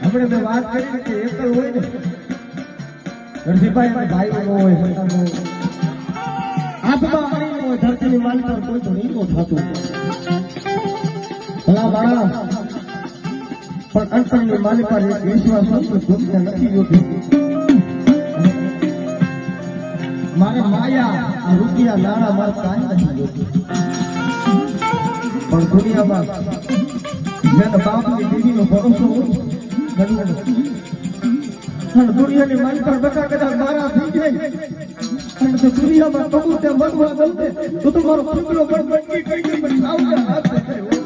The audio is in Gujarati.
આપણે મેં વાત કરી કે એકલ હોય ને રણજીભાઈ ભાઈ નો હોય સંતાન નો આત્મા કરી નો હોય ધરતીની માલિકા કોઈ તો નહીં થતું ભલા મારા પણ અંતરની માલિકા એક વિશ્વાસ દુનિયા નથી જોતી મારે માયા રૂપિયા નાણા મારે કાંઈ નથી જોતી પણ દુનિયામાં જેને બાપની દીદીનો ભરોસો હોય દુનિયાની માલિકા બધા કદાચ મારા થઈ જાય અને દુનિયામાં કબૂતે મરવા ગમતે તો તમારો ફૂકલો પણ બંકી કરી દે પણ આવતા હાથ